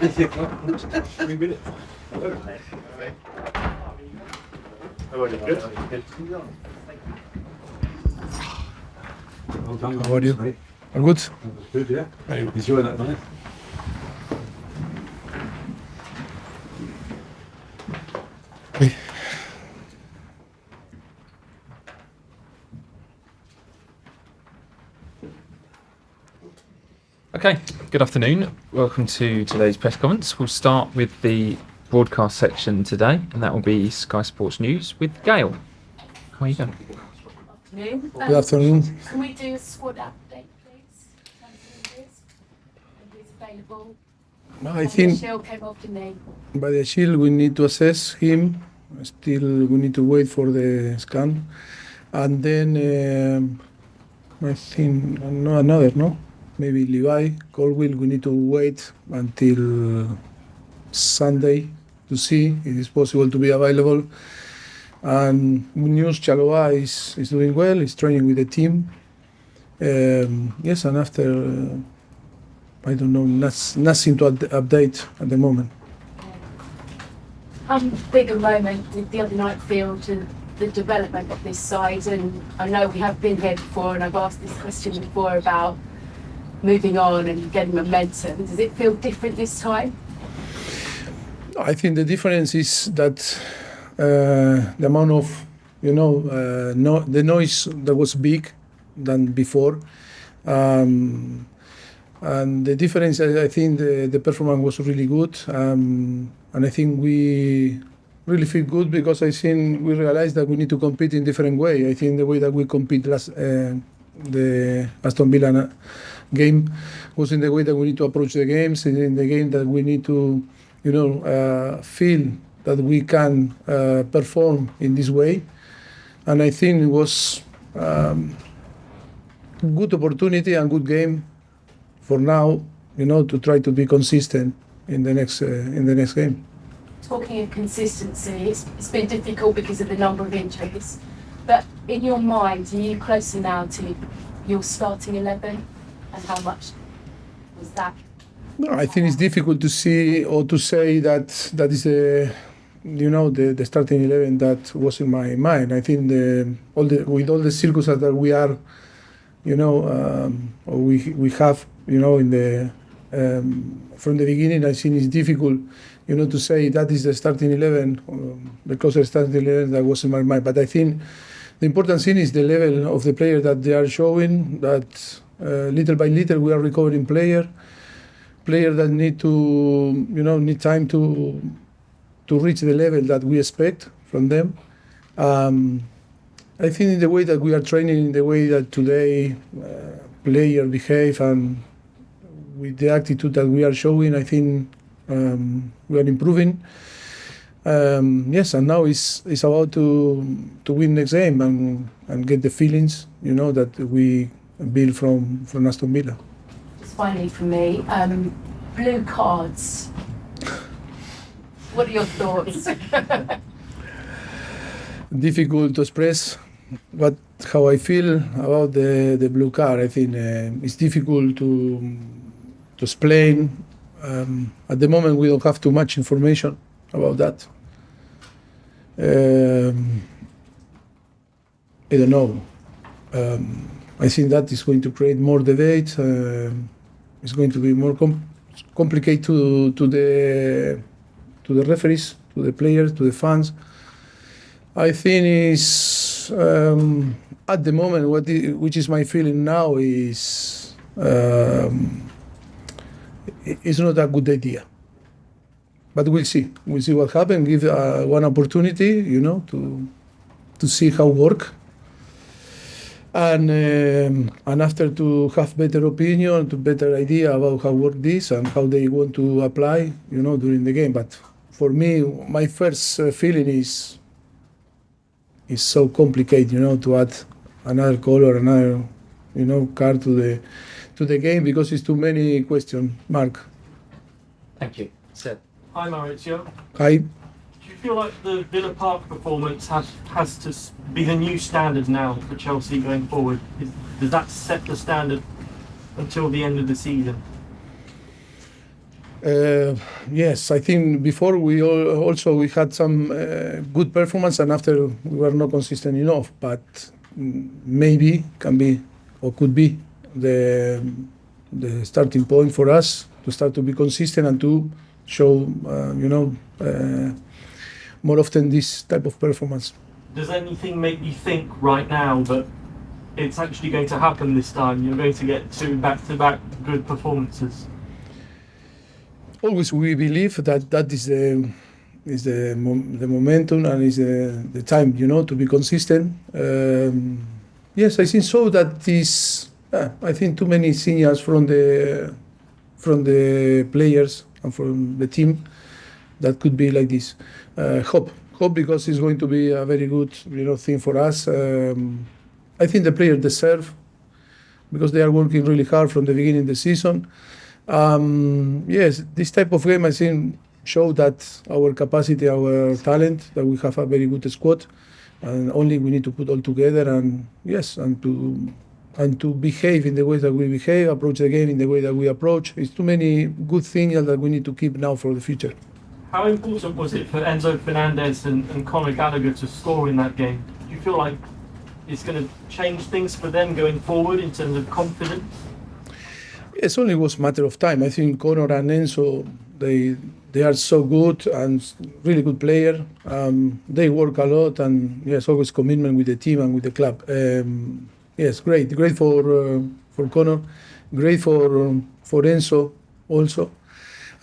3 minutes. How are you? All good? Good, yeah. Enjoy that night. Okay, good afternoon. Welcome to today's press conference. We'll start with the broadcast section today, and that will be Sky Sports News with Gail. How are you going? Good afternoon. Can we do a squad update, please? Who's available? I think Badiashile came off the name. Badiashile, we need to assess him. Still, we need to wait for the scan. And then I think no? Maybe Levi, Colwill, we need to wait until Sunday to see if it's possible to be available. And good news, Chaloa is doing well, he's training with the team. Yes, and after, I don't know, nothing to update at the moment. How big a moment did the other night feel to the development of this side? And I know we have been here before, and I've asked this question before about moving on and getting momentum. Does it feel different this time? I think the difference is that the amount of, the noise that was big than before. And the difference, I think the performance was really good. And I think we really feel good because I think we realized that we need to compete in different way. I think the way that we compete the Aston Villa game was in the way that we need to approach the games, in the game that we need to, feel that we can perform in this way. And I think it was good opportunity and good game for now, to try to be consistent in the next game. Talking of consistency, it's been difficult because of the number of injuries. But in your mind, are you closer now to your starting 11? And how much was that? No, I think it's difficult to see or to say that is the starting 11 that was in my mind. I think with all the circumstances that we are, or we have, in the from the beginning, I think it's difficult, to say that is the starting 11, the closer starting 11 that was in my mind. But I think the important thing is the level of the player that they are showing. That little by little we are recovering player that need to, need time to reach the level that we expect from them. I think in the way that we are training, in the way that today player behave, and with the attitude that we are showing, I think we are improving. Yes, and now it's about to win next game and get the feelings, that we build from Aston Villa. Just finally from me, blue cards. What are your thoughts? Difficult to express how I feel about the blue card. I think it's difficult to explain. At the moment, we don't have too much information about that. I don't know. I think that is going to create more debate. It's going to be more complicated to the referees, to the players, to the fans. I think is at the moment which is my feeling now is it's not a good idea. But we'll see. We'll see what happens. Give one opportunity, to see how work. And after to have better opinion, to better idea about how work this and how they want to apply, during the game. But for me, my first feeling is so complicated, to add another color, another, card to the game because it's too many questions. Mark. Thank you. Seb. Hi Mauricio. Hi. Do you feel like the Villa Park performance has to be the new standard now for Chelsea going forward? Does that set the standard until the end of the season? Yes, I think before we had some good performance, and after we were not consistent enough. But maybe can be or could be the starting point for us to start to be consistent and to show, more often this type of performance. Does anything make you think right now that it's actually going to happen this time? You're going to get 2 back-to-back good performances? Always we believe that is the momentum and is the time, to be consistent. Yes, I think so. That is, I think too many signals from the players and from the team that could be like this. Hope because it's going to be a very good, thing for us. I think the players deserve, because they are working really hard from the beginning of the season. Yes, this type of game I think show that our capacity, our talent, that we have a very good squad, and only we need to put all together and to behave in the way that we behave, approach the game in the way that we approach. It's too many good things that we need to keep now for the future. How important was it for Enzo Fernandez and Conor Gallagher to score in that game? Do you feel like it's going to change things for them going forward in terms of confidence? It only was a matter of time. I think Conor and Enzo, they are so good and really good player. They work a lot, and yes, always commitment with the team and with the club. Yes, great for Conor, great for Enzo also.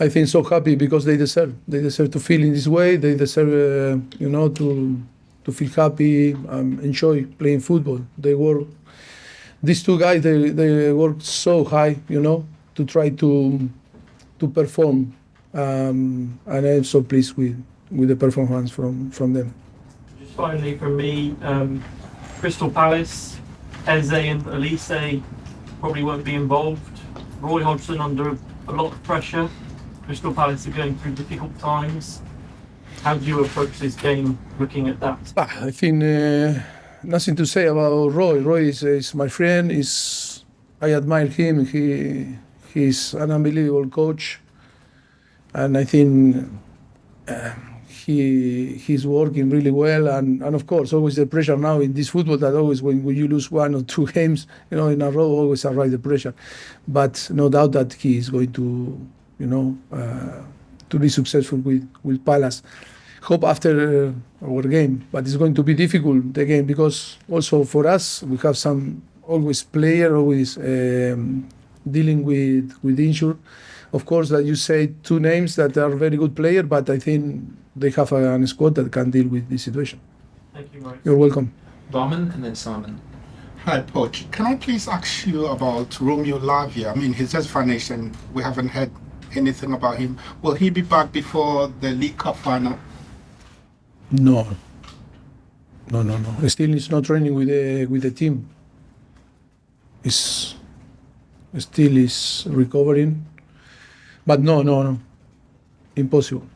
I think so happy because they deserve to feel in this way. They deserve, to feel happy, enjoy playing football. They work. These 2 guys, they work so high, to try to perform, and I'm so pleased with the performance from them. Just finally from me, Crystal Palace, Eze and Elise probably won't be involved. Roy Hodgson under a lot of pressure. Crystal Palace are going through difficult times. How do you approach this game looking at that? I think nothing to say about Roy. Roy is my friend. I admire him. He's an unbelievable coach, and I think he's working really well. And of course, always the pressure now in this football that always when you lose 1 or 2 games, in a row, always arrive the pressure. But no doubt that he is going to, to be successful with Palace. Hope after our game, but it's going to be difficult the game, because also for us we have some always player always dealing with injury. Of course, that you say 2 names that are very good player, but I think they have a squad that can deal with this situation. Thank you, Mauricio. You're welcome. Barman and then Simon. Hi, Poch. Can I please ask you about Romeo Lavia? I mean, he's just vanished and we haven't heard anything about him. Will he be back before the League Cup final? No. Still, he's not training with the team. He's still is recovering, but no, impossible.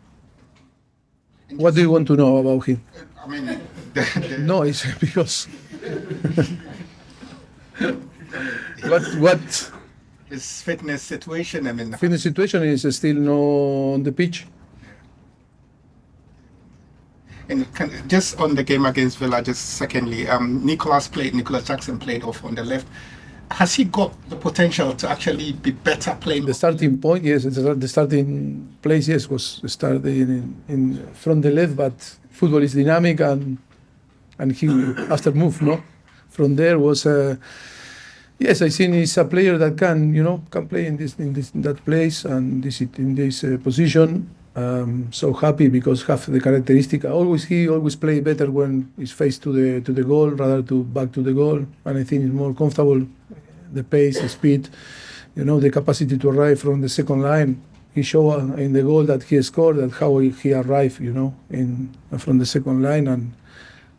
What do you want to know about him? I mean, No, it's because what his fitness situation. I mean, fitness situation is still no on the pitch. and just on the game against Villa, just secondly, Nicholas Jackson played off on the left. Has he got the potential to actually be better playing? The starting point, yes, the starting place, yes, was starting in from the left, but football is dynamic and he after move, no, from there was yes, I think he's a player that can play in that place and in this position. So happy because have the characteristic. He always play better when he's face to the goal rather to back to the goal, and I think he's more comfortable. The pace, the speed, the capacity to arrive from the second line. He showed in the goal that he scored that how he arrived, from the second line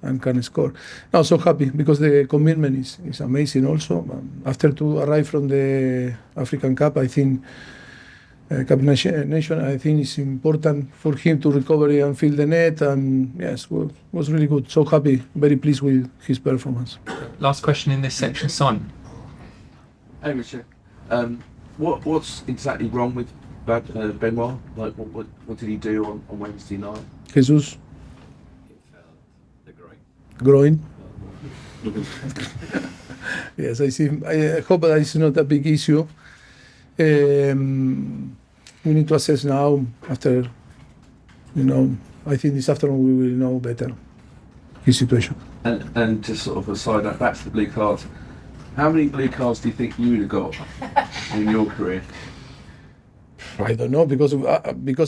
and can score. Now so happy because the commitment is amazing. Also after to arrive from the African Cup, I think. Cup Nation, I think it's important for him to recover and fill the net, and yes, was really good. So happy, very pleased with his performance. Last question in this section, Simon. Hey, Richard. What's exactly wrong with Benoit? Like, what did he do on Wednesday night? Jesus. Growing. Yes, I see. I hope that it's not a big issue. We need to assess now after, I think this afternoon we will know better his situation. And to sort of aside that, that's the blue cards. How many blue cards do you think you would have got in your career? I don't know because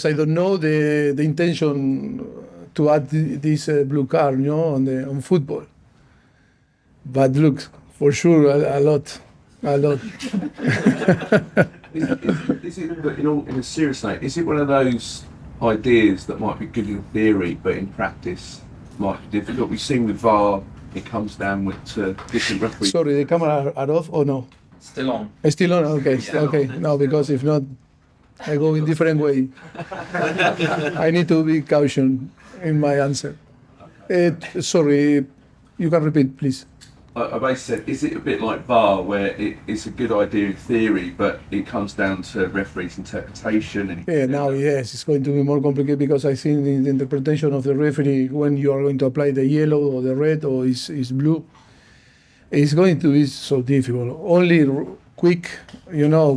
I don't know the intention to add this blue card, on football. But look, for sure, a lot. Is it, but in a serious note, is it one of those ideas that might be good in theory, but in practice might be difficult? We've seen with VAR, it comes down to different referees. Sorry, the camera are off or no? Still on. It's still on? Okay, okay. No, because if not, I go in different way. I need to be caution in my answer. Sorry, you can repeat, please. I basically said, is it a bit like VAR, where it's a good idea in theory, but it comes down to referees' interpretation? Now, yes, it's going to be more complicated because I think the interpretation of the referee when you are going to apply the yellow or the red or is blue, it's going to be so difficult. Only quick,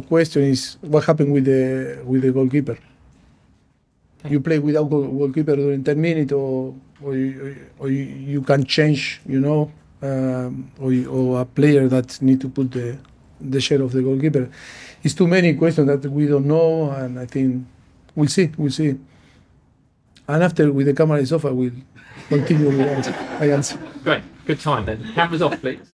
question is what happened with the goalkeeper. You play without goalkeeper during 10 minutes, or you can change, or a player that need to put the share of the goalkeeper. It's too many questions that we don't know, and I think we'll see. And after, with the camera is off, I will continue with my answer. Great, good time then. Cameras off, please.